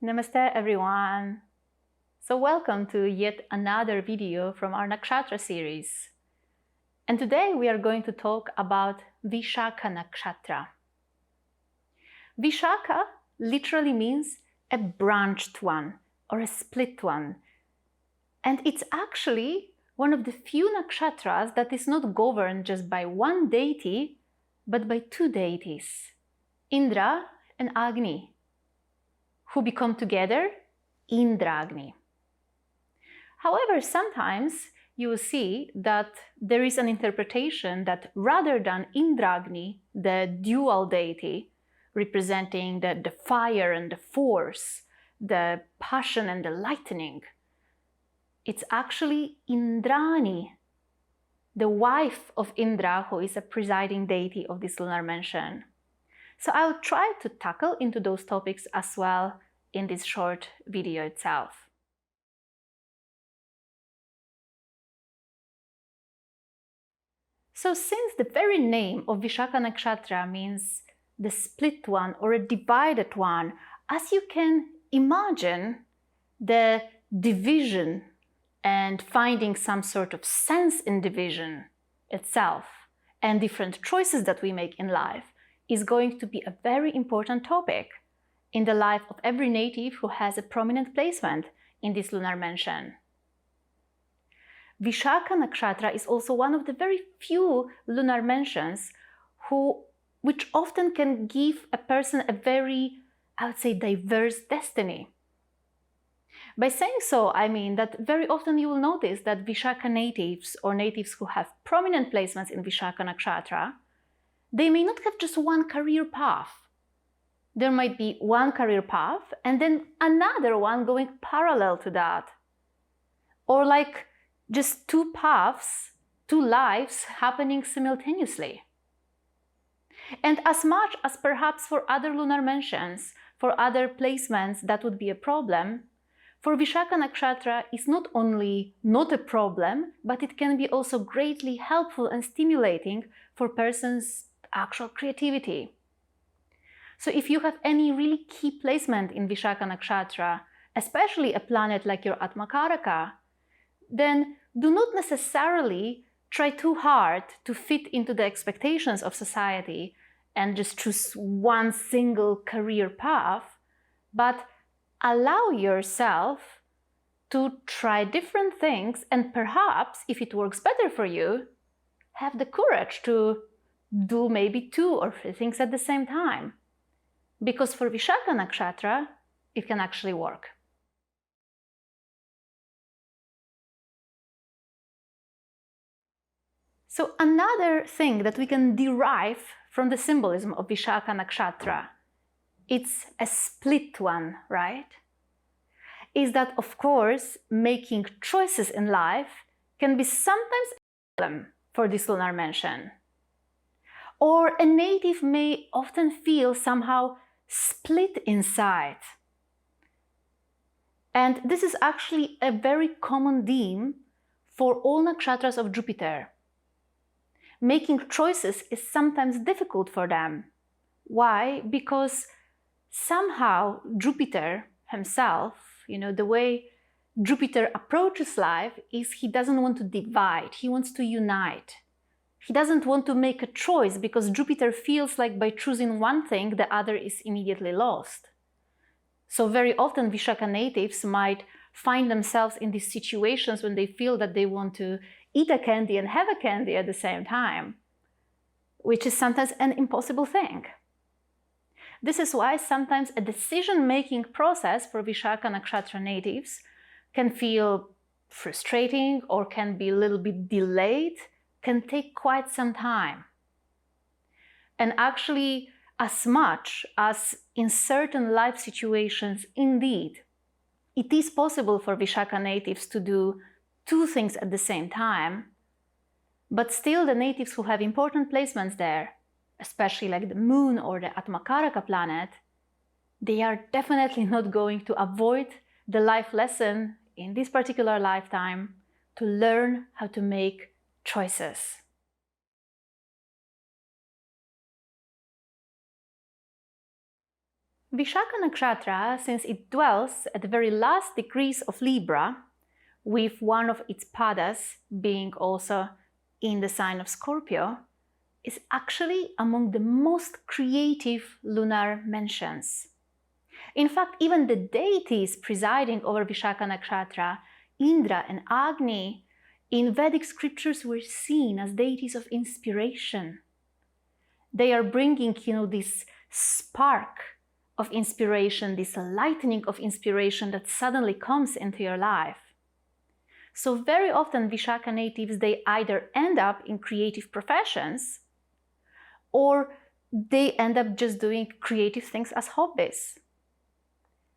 Namaste everyone! So welcome to yet another video from our Nakshatra series. And today we are going to talk about Vishakha Nakshatra. Vishakha literally means a branched one or a split one. And it's actually one of the few nakshatras that is not governed just by one deity, but by two deities, Indra and Agni, who become together Indragni. However, sometimes you will see that there is an interpretation that rather than Indragni, the dual deity, representing the fire and the force, the passion and the lightning, it's actually Indrani, the wife of Indra, who is a presiding deity of this lunar mansion. So I'll try to tackle into those topics as well in this short video itself. So since the very name of Vishakha Nakshatra means the split one or a divided one, as you can imagine, the division and finding some sort of sense in division itself and different choices that we make in life is going to be a very important topic in the life of every native who has a prominent placement in this lunar mansion. Vishakha Nakshatra is also one of the very few lunar mansions which often can give a person a very, I would say, diverse destiny. By saying so, I mean that very often you will notice that Vishakha natives or natives who have prominent placements in Vishakha Nakshatra, they may not have just one career path. There might be one career path and then another one going parallel to that. Or like just two paths, two lives happening simultaneously. And as much as perhaps for other lunar mansions, for other placements that would be a problem, for Vishakha Nakshatra is not only not a problem, but it can be also greatly helpful and stimulating for person's actual creativity. So if you have any really key placement in Vishakha Nakshatra, especially a planet like your Atmakaraka, then do not necessarily try too hard to fit into the expectations of society and just choose one single career path, but allow yourself to try different things and perhaps, if it works better for you, have the courage to do maybe two or three things at the same time. Because for Vishakha Nakshatra, it can actually work. So another thing that we can derive from the symbolism of Vishakha Nakshatra, it's a split one, right? Is that, of course, making choices in life can be sometimes a problem for this lunar mansion. Or a native may often feel somehow split inside. And this is actually a very common theme for all nakshatras of Jupiter. Making choices is sometimes difficult for them. Why? Because somehow Jupiter himself, the way Jupiter approaches life is he doesn't want to divide, he wants to unite. He doesn't want to make a choice because Jupiter feels like by choosing one thing, the other is immediately lost. So very often Vishakha natives might find themselves in these situations when they feel that they want to eat a candy and have a candy at the same time, which is sometimes an impossible thing. This is why sometimes a decision-making process for Vishakha Nakshatra natives can feel frustrating or can be a little bit delayed, can take quite some time. And actually, as much as in certain life situations, indeed, it is possible for Vishakha natives to do two things at the same time, but still the natives who have important placements there, especially like the moon or the Atmakaraka planet, they are definitely not going to avoid the life lesson in this particular lifetime to learn how to make choices. Vishakha Nakshatra, since it dwells at the very last degrees of Libra, with one of its padas being also in the sign of Scorpio, is actually among the most creative lunar mentions. In fact, even the deities presiding over Vishakha Nakshatra, Indra and Agni, in Vedic scriptures were seen as deities of inspiration. They are bringing, this spark of inspiration, this lightning of inspiration that suddenly comes into your life. So very often Vishakha natives, they either end up in creative professions or they end up just doing creative things as hobbies.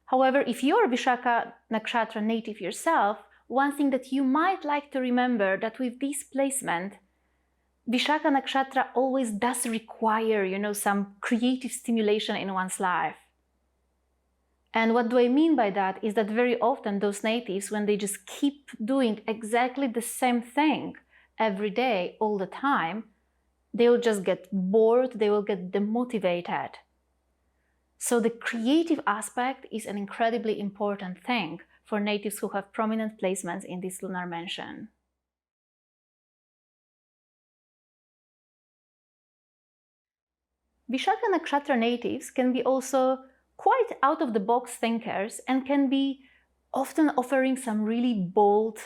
However, if you're a Vishakha Nakshatra native yourself, one thing that you might like to remember that with this placement, Vishakha Nakshatra always does require, some creative stimulation in one's life. And what do I mean by that is that very often those natives, when they just keep doing exactly the same thing every day, all the time, they will just get bored, they will get demotivated. So the creative aspect is an incredibly important thing for natives who have prominent placements in this lunar mansion. Vishakha Nakshatra natives can be also quite out-of-the-box thinkers and can be often offering some really bold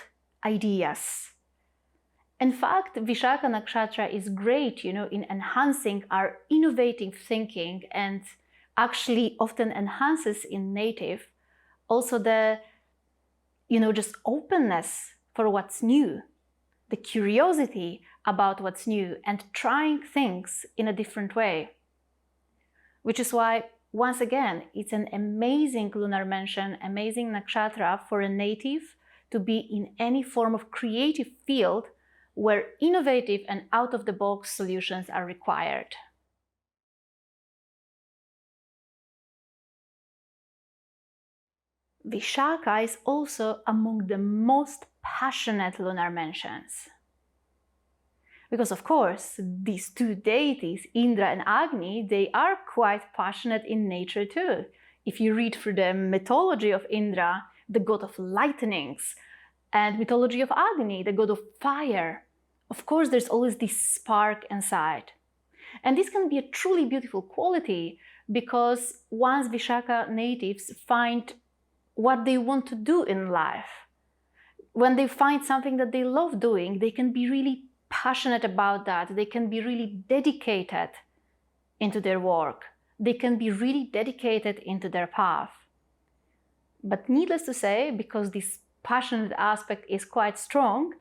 ideas. In fact, Vishakha Nakshatra is great, in enhancing our innovative thinking and actually often enhances in native also the, just openness for what's new, the curiosity about what's new and trying things in a different way. Which is why, once again, it's an amazing lunar mansion, amazing nakshatra for a native to be in any form of creative field where innovative and out-of-the-box solutions are required. Vishakha is also among the most passionate lunar mansions. Because of course, these two deities, Indra and Agni, they are quite passionate in nature too. If you read through the mythology of Indra, the god of lightnings, and mythology of Agni, the god of fire, of course there's always this spark inside. And this can be a truly beautiful quality because once Vishakha natives find what they want to do in life, when they find something that they love doing, they can be really passionate about that. They can be really dedicated into their work. They can be really dedicated into their path. But needless to say, because this passionate aspect is quite strong,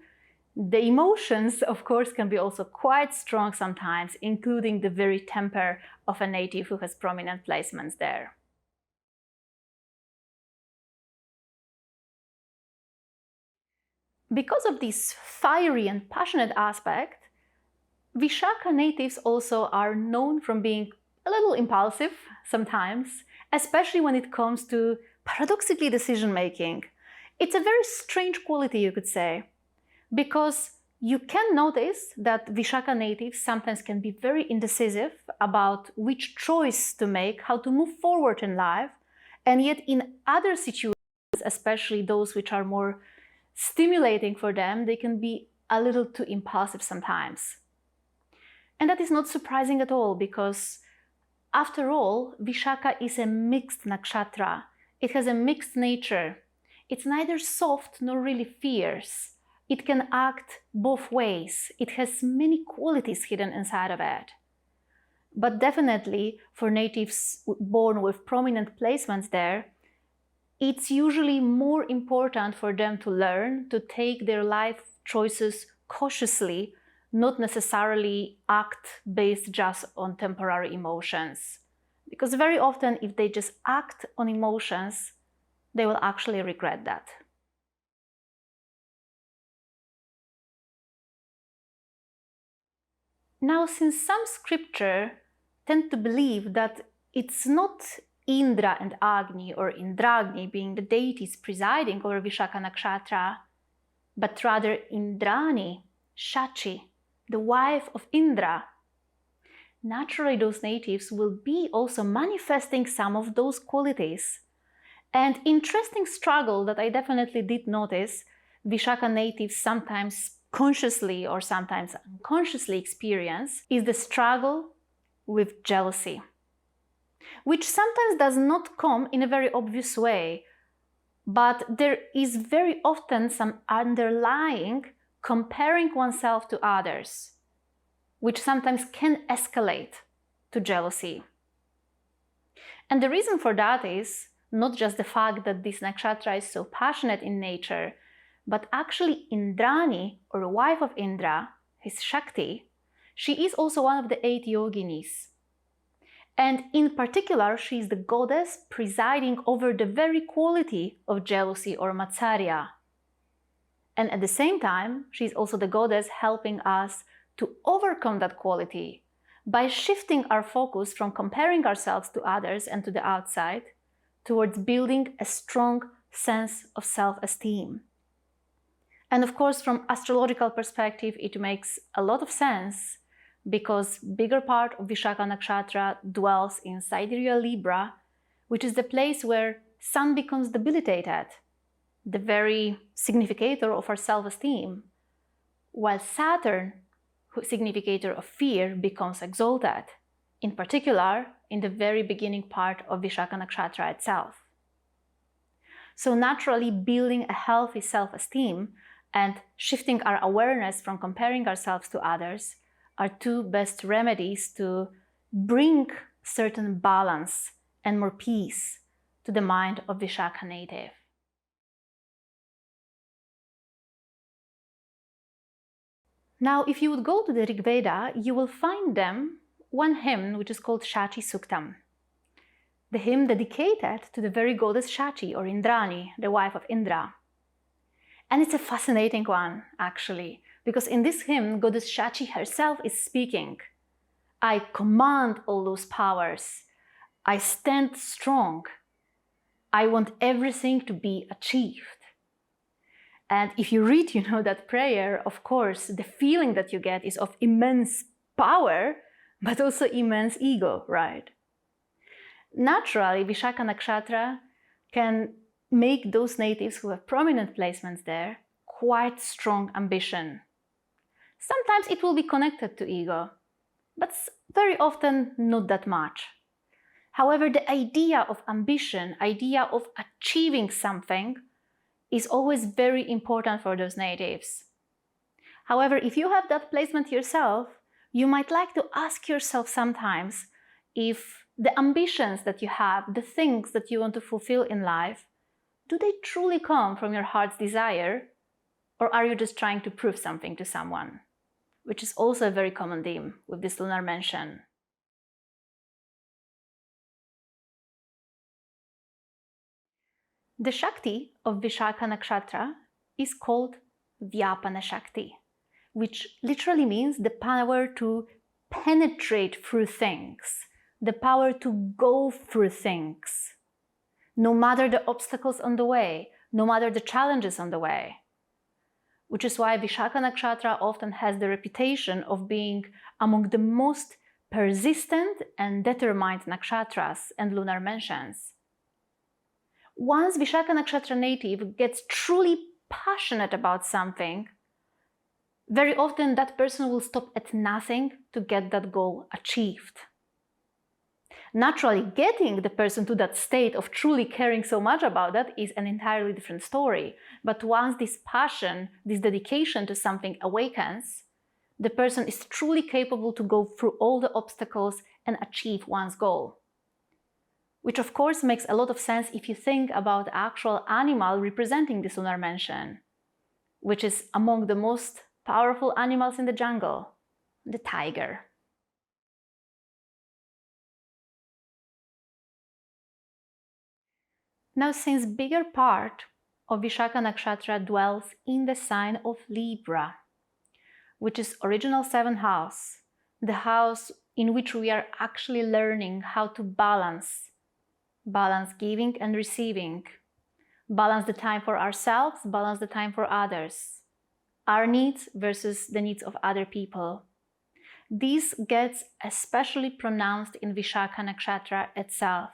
the emotions, of course, can be also quite strong sometimes, including the very temper of a native who has prominent placements there. Because of this fiery and passionate aspect, Vishakha natives also are known from being a little impulsive sometimes, especially when it comes to paradoxically decision-making. It's a very strange quality, you could say, because you can notice that Vishakha natives sometimes can be very indecisive about which choice to make, how to move forward in life, and yet in other situations, especially those which are more stimulating for them, they can be a little too impulsive sometimes. And that is not surprising at all because, after all, Vishakha is a mixed nakshatra. It has a mixed nature. It's neither soft nor really fierce. It can act both ways. It has many qualities hidden inside of it. But definitely, for natives born with prominent placements there, it's usually more important for them to learn to take their life choices cautiously, not necessarily act based just on temporary emotions. Because very often, if they just act on emotions, they will actually regret that. Now, since some scripture tend to believe that it's not Indra and Agni or Indragni being the deities presiding over Vishakha Nakshatra, but rather Indrani, Shakti, the wife of Indra, naturally those natives will be also manifesting some of those qualities. And interesting struggle that I definitely did notice Vishakha natives sometimes consciously or sometimes unconsciously experience is the struggle with jealousy, which sometimes does not come in a very obvious way, but there is very often some underlying comparing oneself to others, which sometimes can escalate to jealousy. And the reason for that is not just the fact that this nakshatra is so passionate in nature, but actually Indrani, or wife of Indra, his Shakti, she is also one of the 8 yoginis. And in particular, she is the goddess presiding over the very quality of jealousy or matsarya. And at the same time, she is also the goddess helping us to overcome that quality by shifting our focus from comparing ourselves to others and to the outside towards building a strong sense of self-esteem. And of course, from astrological perspective, it makes a lot of sense because bigger part of Vishakha Nakshatra dwells in sidereal Libra, which is the place where Sun becomes debilitated, the very significator of our self-esteem, while Saturn, significator of fear, becomes exalted, in particular in the very beginning part of Vishakha Nakshatra itself. So naturally, building a healthy self-esteem and shifting our awareness from comparing ourselves to others are 2 best remedies to bring certain balance and more peace to the mind of Vishakha native. Now, if you would go to the Rig Veda, you will find them one hymn which is called Shachi Suktam, the hymn dedicated to the very goddess Shachi, or Indrani, the wife of Indra. And it's a fascinating one, actually, because in this hymn, goddess Shachi herself is speaking. I command all those powers. I stand strong. I want everything to be achieved. And if you read, that prayer, of course, the feeling that you get is of immense power, but also immense ego, right? Naturally, Vishakha Nakshatra can make those natives who have prominent placements there quite strong ambition. Sometimes it will be connected to ego, but very often not that much. However, the idea of ambition, idea of achieving something, is always very important for those natives. However, if you have that placement yourself, you might like to ask yourself sometimes if the ambitions that you have, the things that you want to fulfill in life, do they truly come from your heart's desire, or are you just trying to prove something to someone? Which is also a very common theme with this lunar mention. The Shakti of Vishakha Nakshatra is called Vyapana Shakti, which literally means the power to penetrate through things, the power to go through things, no matter the obstacles on the way, no matter the challenges on the way. Which is why Vishakha Nakshatra often has the reputation of being among the most persistent and determined nakshatras and lunar mentions. Once Vishakha Nakshatra native gets truly passionate about something, very often that person will stop at nothing to get that goal achieved. Naturally, getting the person to that state of truly caring so much about that is an entirely different story. But once this passion, this dedication to something awakens, the person is truly capable to go through all the obstacles and achieve one's goal. Which of course makes a lot of sense if you think about the actual animal representing this lunar mention, which is among the most powerful animals in the jungle, the tiger. Now, since bigger part of Vishakha Nakshatra dwells in the sign of Libra, which is original 7th house, the house in which we are actually learning how to balance giving and receiving, balance the time for ourselves, balance the time for others, our needs versus the needs of other people. this gets especially pronounced in Vishakha Nakshatra itself.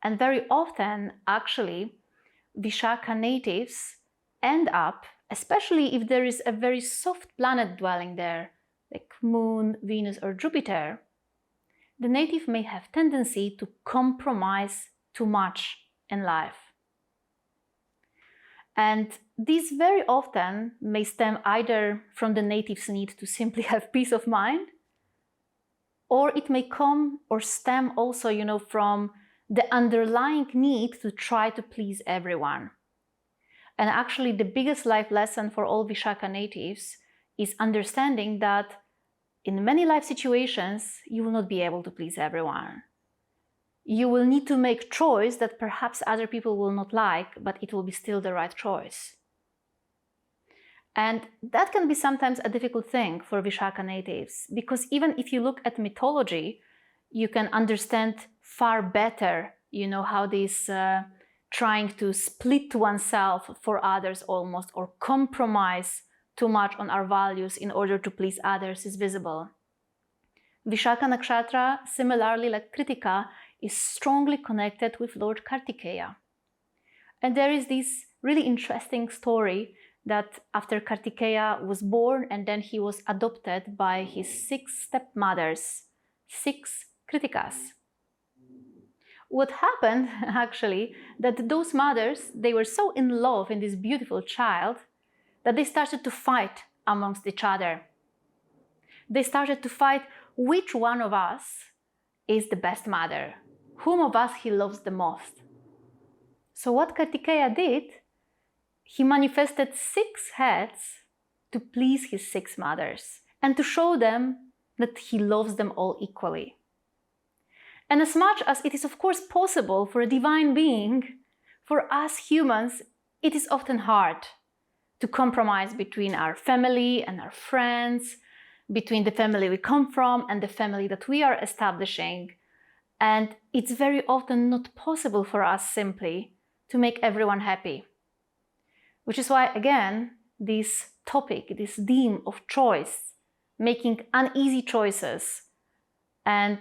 And very often, actually, Vishakha natives end up, especially if there is a very soft planet dwelling there, like Moon, Venus, or Jupiter, the native may have tendency to compromise too much in life. And this very often may stem either from the native's need to simply have peace of mind, or it may come or stem also, from the underlying need to try to please everyone. And actually, the biggest life lesson for all Vishakha natives is understanding that in many life situations, you will not be able to please everyone. You will need to make choice that perhaps other people will not like, but it will be still the right choice. And that can be sometimes a difficult thing for Vishakha natives, because even if you look at mythology, you can understand far better, how this trying to split oneself for others almost, or compromise too much on our values in order to please others is visible. Vishakha Nakshatra, similarly like Kritika, is strongly connected with Lord Kartikeya. And there is this really interesting story that after Kartikeya was born and then he was adopted by his 6 stepmothers, 6 Kritikas. What happened actually, that those mothers, they were so in love in this beautiful child that they started to fight amongst each other. They started to fight which one of us is the best mother, whom of us he loves the most. So what Kartikeya did, he manifested 6 heads to please his 6 mothers and to show them that he loves them all equally. And as much as it is of course possible for a divine being, for us humans, it is often hard to compromise between our family and our friends, between the family we come from and the family that we are establishing. And it's very often not possible for us simply to make everyone happy. Which is why, again, this topic, this theme of choice, making uneasy choices and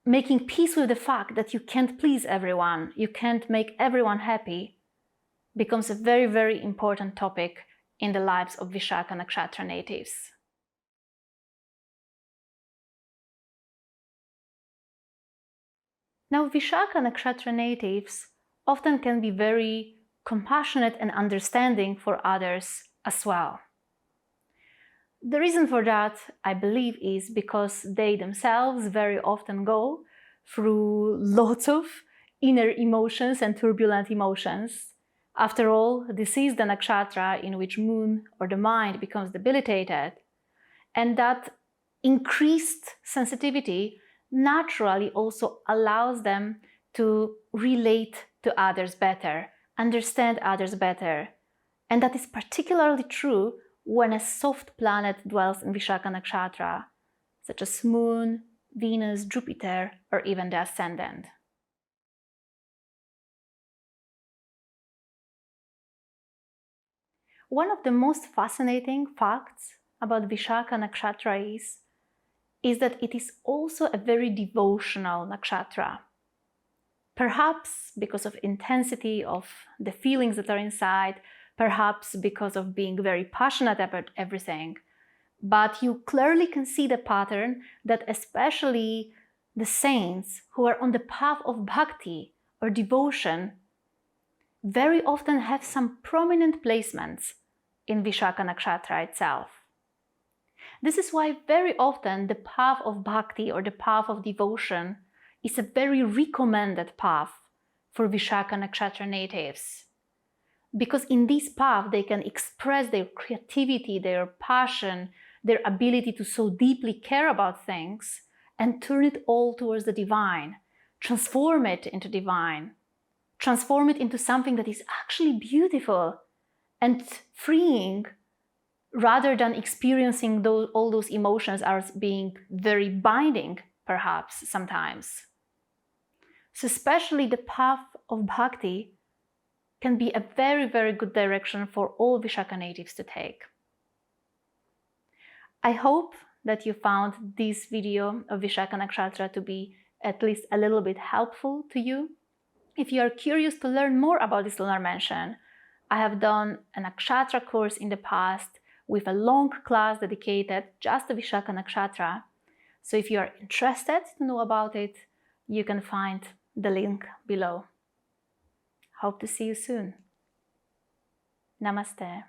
making peace with the fact that you can't please everyone, you can't make everyone happy, becomes a very, very important topic in the lives of Vishakha Nakshatra natives. Now, Vishakha Nakshatra natives often can be very compassionate and understanding for others as well. The reason for that, I believe, is because they themselves very often go through lots of inner emotions and turbulent emotions. After all, this is the nakshatra in which moon or the mind becomes debilitated, and that increased sensitivity naturally also allows them to relate to others better, understand others better. And that is particularly true when a soft planet dwells in Vishakha Nakshatra, such as Moon, Venus, Jupiter, or even the ascendant. One of the most fascinating facts about Vishakha Nakshatra is that it is also a very devotional nakshatra. Perhaps because of intensity of the feelings that are inside, perhaps because of being very passionate about everything. But you clearly can see the pattern that especially the saints who are on the path of bhakti or devotion very often have some prominent placements in Vishakha Nakshatra itself. This is why very often the path of bhakti or the path of devotion is a very recommended path for Vishakha Nakshatra natives. Because in this path they can express their creativity, their passion, their ability to so deeply care about things and turn it all towards the divine, transform it into divine, transform it into something that is actually beautiful and freeing, rather than experiencing all those emotions as being very binding, perhaps, sometimes. So especially the path of bhakti can be a very, very good direction for all Vishakha natives to take. I hope that you found this video of Vishakha Nakshatra to be at least a little bit helpful to you. If you are curious to learn more about this lunar mansion, I have done a Nakshatra course in the past with a long class dedicated just to Vishakha Nakshatra. So if you are interested to know about it, you can find the link below. Hope to see you soon. Namaste.